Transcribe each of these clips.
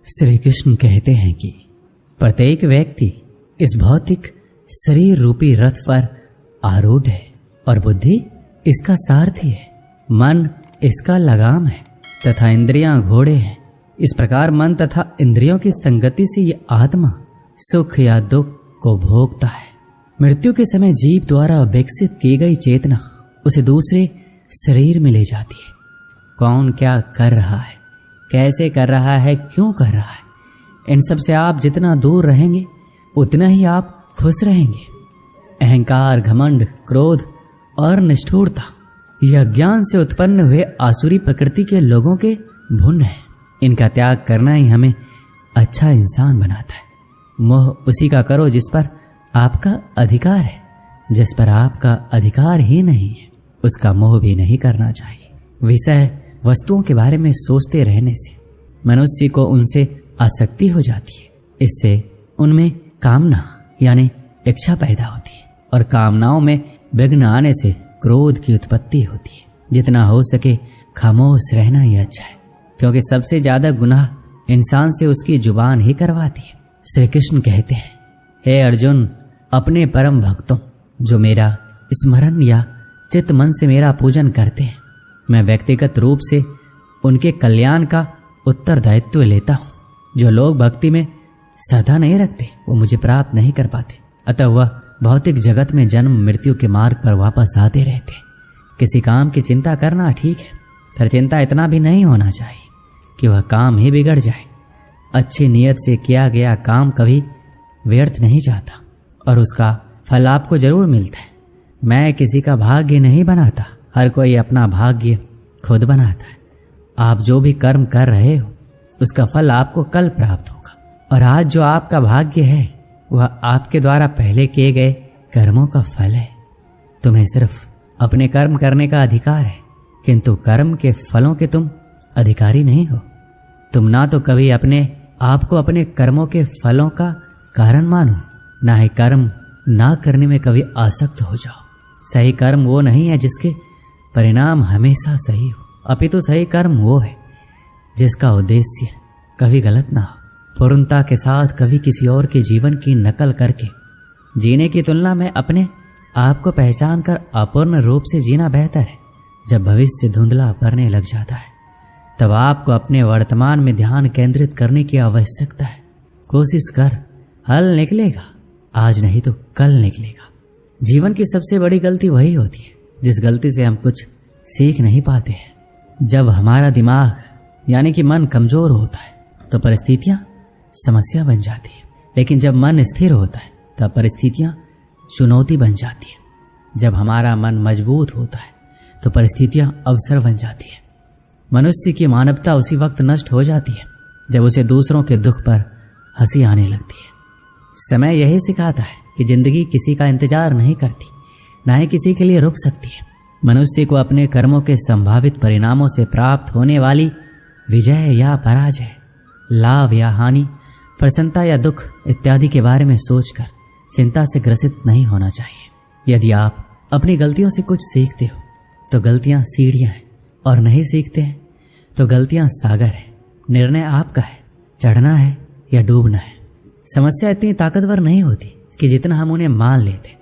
श्री कृष्ण कहते हैं कि प्रत्येक व्यक्ति इस भौतिक शरीर रूपी रथ पर आरूढ़ है और बुद्धि इसका सारथी है। मन इसका लगाम है तथा इंद्रियां घोड़े हैं। इस प्रकार मन तथा इंद्रियों की संगति से ये आत्मा सुख या दुख को भोगता है। मृत्यु के समय जीव द्वारा विकसित की गई चेतना उसे दूसरे शरीर में ले जाती है। कौन क्या कर रहा है, कैसे कर रहा है, क्यों कर रहा है, इन सब से आप जितना दूर रहेंगे उतना ही आप खुश रहेंगे। अहंकार, घमंड, क्रोध और निष्ठुरता यह अज्ञान से उत्पन्न हुए आसुरी प्रकृति के लोगों के भुन है। इनका त्याग करना ही हमें अच्छा इंसान बनाता है। मोह उसी का करो जिस पर आपका अधिकार है। जिस पर आपका अधिकार ही नहीं है उसका मोह भी नहीं करना चाहिए। विषय वस्तुओं के बारे में सोचते रहने से मनुष्य को उनसे आसक्ति हो जाती है। इससे उनमें कामना यानी इच्छा पैदा होती है और कामनाओं में विघ्न आने से क्रोध की उत्पत्ति होती है। जितना हो सके खामोश रहना ही अच्छा है, क्योंकि सबसे ज्यादा गुनाह इंसान से उसकी जुबान ही करवाती है। श्री कृष्ण कहते हैं, हे अर्जुन, अपने परम भक्तों जो मेरा स्मरण या चित्त मन से मेरा पूजन करते हैं, मैं व्यक्तिगत रूप से उनके कल्याण का उत्तरदायित्व लेता हूँ। जो लोग भक्ति में श्रद्धा नहीं रखते वो मुझे प्राप्त नहीं कर पाते, अतः वह भौतिक जगत में जन्म मृत्यु के मार्ग पर वापस आते रहते। किसी काम की चिंता करना ठीक है, पर चिंता इतना भी नहीं होना चाहिए कि वह काम ही बिगड़ जाए। अच्छी नीयत से किया गया काम कभी व्यर्थ नहीं जाता और उसका फल आपको जरूर मिलता है। मैं किसी का भाग्य नहीं बनाता, हर कोई अपना भाग्य खुद बनाता है। आप जो भी कर्म कर रहे हो उसका फल आपको कल प्राप्त होगा, और आज जो आपका भाग्य है वह आपके द्वारा पहले किए गए कर्मों का फल है। तुम्हें सिर्फ अपने कर्म करने का अधिकार है, किंतु कर्म के फलों के तुम अधिकारी नहीं हो। तुम ना तो कभी अपने आप को अपने कर्मों के फलों का कारण मानो, ना ही कर्म ना करने में कभी आसक्त हो जाओ। सही कर्म वो नहीं है जिसके परिणाम हमेशा सही हो, अपितु सही कर्म वो है जिसका उद्देश्य कभी गलत ना हो। पूर्णता के साथ कभी किसी और के जीवन की नकल करके जीने की तुलना में अपने आप को पहचान कर अपूर्ण रूप से जीना बेहतर है। जब भविष्य धुंधला पड़ने लग जाता है तब आपको अपने वर्तमान में ध्यान केंद्रित करने की आवश्यकता है। कोशिश कर, हल निकलेगा, आज नहीं तो कल निकलेगा। जीवन की सबसे बड़ी गलती वही होती है जिस गलती से हम कुछ सीख नहीं पाते हैं। जब हमारा दिमाग यानी कि मन कमजोर होता है तो परिस्थितियां समस्या बन जाती है, लेकिन जब मन स्थिर होता है तब परिस्थितियां चुनौती बन जाती है। जब हमारा मन मजबूत होता है तो परिस्थितियां अवसर बन जाती है। मनुष्य की मानवता उसी वक्त नष्ट हो जाती है जब उसे दूसरों के दुख पर हंसी आने लगती है। समय यही सिखाता है कि जिंदगी किसी का इंतजार नहीं करती, ना ही किसी के लिए रुक सकती है। मनुष्य को अपने कर्मों के संभावित परिणामों से प्राप्त होने वाली विजय या पराजय, लाभ या हानि, प्रसन्नता या दुख इत्यादि के बारे में सोचकर चिंता से ग्रसित नहीं होना चाहिए। यदि आप अपनी गलतियों से कुछ सीखते हो तो गलतियां सीढ़ियां हैं, और नहीं सीखते हैं तो गलतियां सागर है। निर्णय आपका है, चढ़ना है या डूबना है। समस्या इतनी ताकतवर नहीं होती कि जितना हम उन्हें मान लेते।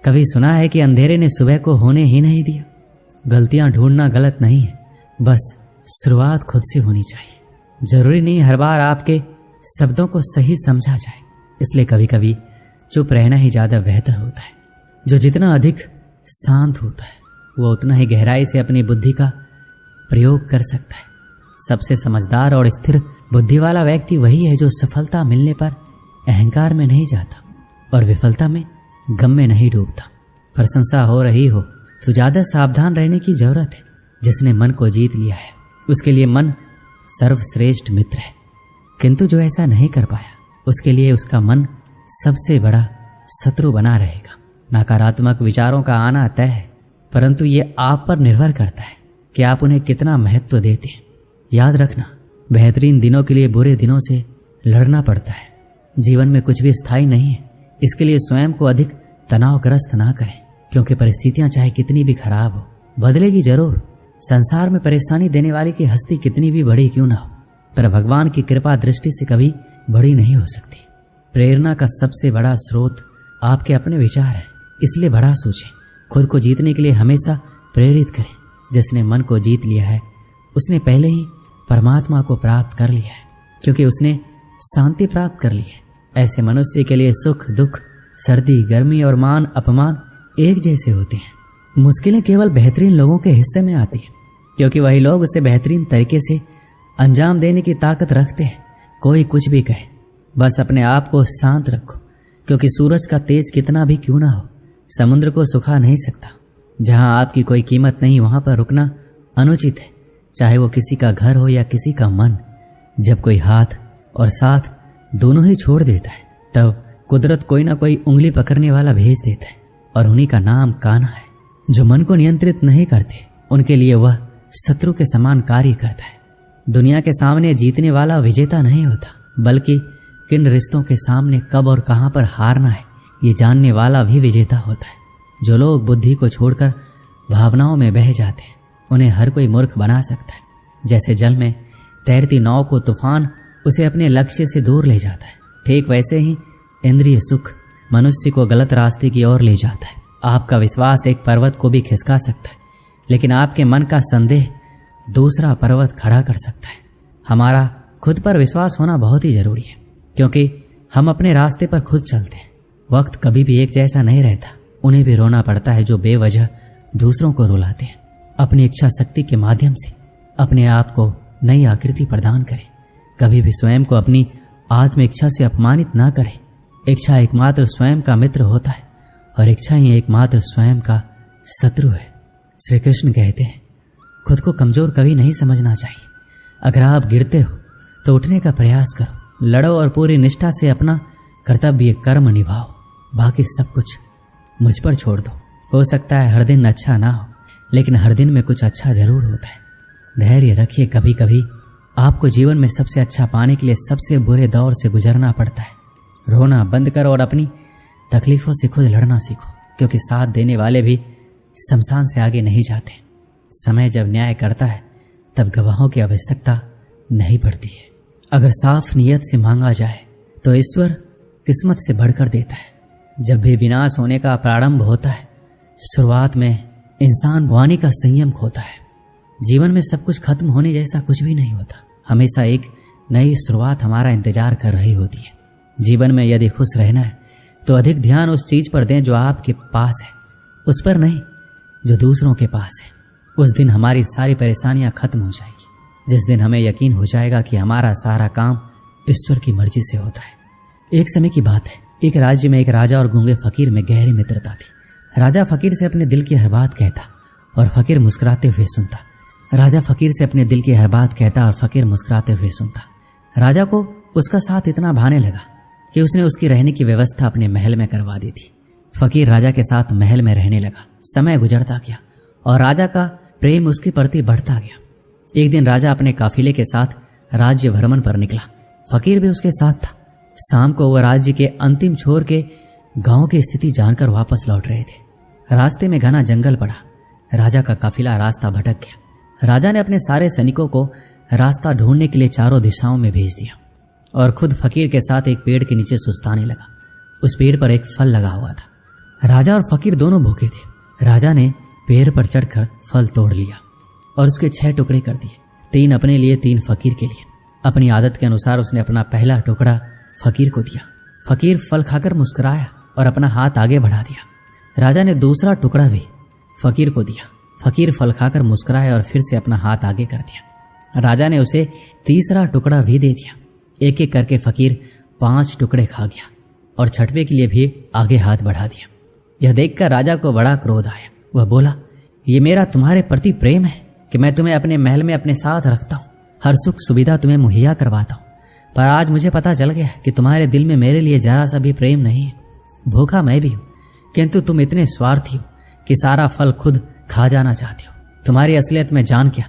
कभी सुना है कि अंधेरे ने सुबह को होने ही नहीं दिया। गलतियां ढूंढना गलत नहीं है, बस शुरुआत खुद से होनी चाहिए। जरूरी नहीं हर बार आपके शब्दों को सही समझा जाए, इसलिए कभी कभी चुप रहना ही ज्यादा बेहतर होता है। जो जितना अधिक शांत होता है वो उतना ही गहराई से अपनी बुद्धि का प्रयोग कर सकता है। सबसे समझदार और स्थिर बुद्धि वाला व्यक्ति वही है जो सफलता मिलने पर अहंकार में नहीं जाता और विफलता में गम में नहीं डूबता। प्रशंसा हो रही हो तो ज्यादा सावधान रहने की जरूरत है। जिसने मन को जीत लिया है उसके लिए मन सर्वश्रेष्ठ मित्र है, किंतु जो ऐसा नहीं कर पाया उसके लिए उसका मन सबसे बड़ा शत्रु बना रहेगा। नकारात्मक विचारों का आना तय है, परंतु ये आप पर निर्भर करता है कि आप उन्हें कितना महत्व देते हैं। याद रखना, बेहतरीन दिनों के लिए बुरे दिनों से लड़ना पड़ता है। जीवन में कुछ भी स्थायी नहीं है, इसके लिए स्वयं को अधिक तनावग्रस्त ना करें, क्योंकि परिस्थितियां चाहे कितनी भी खराब हो बदलेगी जरूर। संसार में परेशानी देने वाली की हस्ती कितनी भी बड़ी क्यों ना हो, पर भगवान की कृपा दृष्टि से कभी बड़ी नहीं हो सकती। प्रेरणा का सबसे बड़ा स्रोत आपके अपने विचार है, इसलिए बड़ा सोचें। खुद को जीतने के लिए हमेशा प्रेरित करें। जिसने मन को जीत लिया है उसने पहले ही परमात्मा को प्राप्त कर लिया है, क्योंकि उसने शांति प्राप्त कर ली है। ऐसे मनुष्य के लिए सुख दुख, सर्दी गर्मी और मान अपमान एक जैसे होते हैं। मुश्किलें केवल बेहतरीन लोगों के हिस्से में आती हैं, क्योंकि वही लोग उसे बेहतरीन तरीके से अंजाम देने की ताकत रखते हैं। कोई कुछ भी कहे, बस अपने आप को शांत रखो, क्योंकि सूरज का तेज कितना भी क्यों ना हो, समुद्र को सुखा नहीं सकता। जहां आपकी कोई कीमत नहीं, वहां पर रुकना अनुचित है, चाहे वो किसी का घर हो या किसी का मन। जब कोई हाथ और साथ दोनों ही छोड़ देता है, तब कुदरत कोई ना कोई उंगली पकड़ने वाला भेज देता है, और उन्हीं का नाम कान्हा है। जो मन को नियंत्रित नहीं करते, उनके लिए वह शत्रु के समान कार्य करता है। दुनिया के सामने जीतने वाला विजेता नहीं होता, बल्कि किन रिश्तों के सामने कब और कहां पर हारना है, ये जानने वाला भी विजेता होता है। जो लोग बुद्धि को छोड़कर भावनाओं में बह जाते हैं, उन्हें हर कोई मूर्ख बना सकता है। जैसे जल में तैरती नाव को तूफान उसे अपने लक्ष्य से दूर ले जाता है, ठीक वैसे ही इंद्रिय सुख मनुष्य को गलत रास्ते की ओर ले जाता है। आपका विश्वास एक पर्वत को भी खिसका सकता है, लेकिन आपके मन का संदेह दूसरा पर्वत खड़ा कर सकता है। हमारा खुद पर विश्वास होना बहुत ही जरूरी है, क्योंकि हम अपने रास्ते पर खुद चलते हैं। वक्त कभी भी एक जैसा नहीं रहता। उन्हें भी रोना पड़ता है जो बेवजह दूसरों को रुलाते हैं। अपनी इच्छा शक्ति के माध्यम से अपने आप को नई आकृति प्रदान करें। कभी भी स्वयं को अपनी आत्म इच्छा से अपमानित ना करें। इच्छा एकमात्र स्वयं का मित्र होता है, और इच्छा ही एकमात्र स्वयं का शत्रु है। श्री कृष्ण कहते हैं, खुद को कमजोर कभी नहीं समझना चाहिए। अगर आप गिरते हो तो उठने का प्रयास करो, लड़ो और पूरी निष्ठा से अपना कर्तव्य कर्म निभाओ। बाकी सब कुछ मुझ पर छोड़ दो। हो सकता है हर दिन अच्छा ना हो, लेकिन हर दिन में कुछ अच्छा जरूर होता है। धैर्य रखिए। कभी कभी आपको जीवन में सबसे अच्छा पाने के लिए सबसे बुरे दौर से गुजरना पड़ता है। रोना बंद करो और अपनी तकलीफों से खुद लड़ना सीखो, क्योंकि साथ देने वाले भी शमशान से आगे नहीं जाते। समय जब न्याय करता है, तब गवाहों की आवश्यकता नहीं पड़ती है। अगर साफ नियत से मांगा जाए तो ईश्वर किस्मत से बढ़कर देता है। जब भी विनाश होने का प्रारंभ होता है, शुरुआत में इंसान वाणी का संयम खोता है। जीवन में सब कुछ खत्म होने जैसा कुछ भी नहीं होता। हमेशा एक नई शुरुआत हमारा इंतजार कर रही होती है। जीवन में यदि खुश रहना है तो अधिक ध्यान उस चीज पर दें जो आपके पास है, उस पर नहीं जो दूसरों के पास है। उस दिन हमारी सारी परेशानियां खत्म हो जाएगी, जिस दिन हमें यकीन हो जाएगा कि हमारा सारा काम ईश्वर की मर्जी से होता है। एक समय की बात है, एक राज्य में एक राजा और गूंगे फकीर में गहरी मित्रता थी। राजा फकीर से अपने दिल की हर बात कहता और फकीर मुस्कुराते हुए सुनता। राजा फकीर से अपने दिल की हर बात कहता और फकीर मुस्कुराते हुए सुनता। राजा को उसका साथ इतना भाने लगा कि उसने उसकी रहने की व्यवस्था अपने महल में करवा दी थी। फकीर राजा के साथ महल में रहने लगा। समय गुजरता गया और राजा का प्रेम उसके प्रति बढ़ता गया। एक दिन राजा अपने काफिले के साथ राज्य भ्रमण पर निकला। फकीर भी उसके साथ था। शाम को वह राज्य के अंतिम छोर के गांव की स्थिति जानकर वापस लौट रहे थे। रास्ते में घना जंगल पड़ा। राजा का काफिला रास्ता भटक गया। राजा ने अपने सारे सैनिकों को रास्ता ढूंढने के लिए चारों दिशाओं में भेज दिया और खुद फकीर के साथ एक पेड़ के नीचे सुस्ताने लगा। उस पेड़ पर एक फल लगा हुआ था। राजा और फकीर दोनों भूखे थे। राजा ने पेड़ पर चढ़कर फल तोड़ लिया और उसके 6 टुकड़े कर दिए, 3 अपने लिए, 3 फकीर के लिए। अपनी आदत के अनुसार उसने अपना पहला टुकड़ा फकीर को दिया। फकीर फल खाकर मुस्कुराया और अपना हाथ आगे बढ़ा दिया। राजा ने दूसरा टुकड़ा भी फकीर को दिया। फकीर फल खाकर मुस्कुराया और फिर से अपना हाथ आगे कर दिया। राजा ने उसे तीसरा टुकड़ा भी दे दिया। एक एक करके फकीर 5 टुकड़े खा गया और 6वें के लिए भी आगे हाथ बढ़ा दिया। यह देखकर राजा को बड़ा क्रोध आया। वह बोला, ये मेरा तुम्हारे प्रति प्रेम है कि मैं तुम्हें अपने महल में अपने साथ रखता हूँ, हर सुख सुविधा तुम्हें मुहैया करवाता हूँ, पर आज मुझे पता चल गया कि तुम्हारे दिल में मेरे लिए जरा सा भी प्रेम नहीं है। भूखा मैं भी हूँ, किंतु तुम इतने स्वार्थी हो कि सारा फल खुद खा जाना चाहते हो। तुम्हारी असलियत में जान क्या,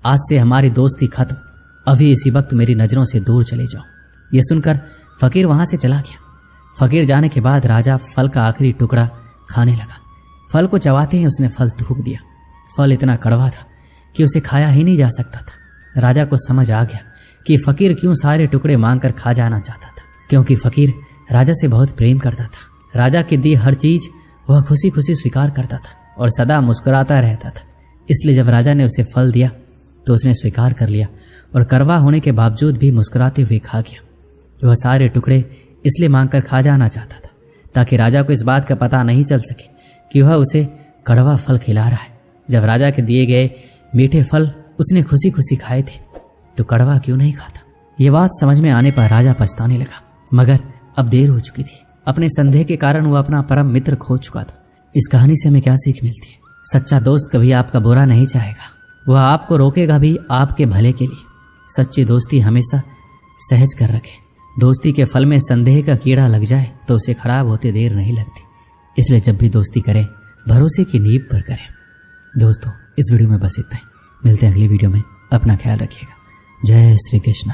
आज से हमारी दोस्ती खत्म। अभी इसी वक्त मेरी नजरों से दूर चले जाओ। यह सुनकर फकीर वहां से चला गया। फकीर जाने के बाद राजा फल का आखिरी टुकड़ा खाने लगा। फल को चबाते ही उसने फल थूक दिया। फल इतना कड़वा था कि उसे खाया ही नहीं जा सकता था। राजा को समझ आ गया कि फकीर क्यों सारे टुकड़े मांगकर खा जाना चाहता था, क्योंकि फकीर राजा से बहुत प्रेम करता था। राजा की दी हर चीज वह खुशी खुशी स्वीकार करता था और सदा मुस्कुराता रहता था। इसलिए जब राजा ने उसे फल दिया तो उसने स्वीकार कर लिया और कड़वा होने के बावजूद भी मुस्कुराते हुए खा गया। वह सारे टुकड़े इसलिए मांगकर खा जाना चाहता था ताकि राजा को इस बात का पता नहीं चल सके कि वह उसे कड़वा फल खिला रहा है। जब राजा के दिए गए मीठे फल उसने खुशी खुशी खाए थे तो कड़वा क्यों नहीं खाता। ये बात समझ में आने पर राजा पछताने लगा, मगर अब देर हो चुकी थी। अपने संदेह के कारण वह अपना परम मित्र खो चुका था। इस कहानी से हमें क्या सीख मिलती है? सच्चा दोस्त कभी आपका बुरा नहीं चाहेगा, वह आपको रोकेगा भी आपके भले के लिए। सच्ची दोस्ती हमेशा सहज कर रखे। दोस्ती के फल में संदेह का कीड़ा लग जाए तो उसे खराब होते देर नहीं लगती। इसलिए जब भी दोस्ती करें भरोसे की नींव पर करें। दोस्तों, इस वीडियो में बस इतना ही। मिलते हैं अगली वीडियो में। अपना ख्याल रखिएगा। जय श्री कृष्ण।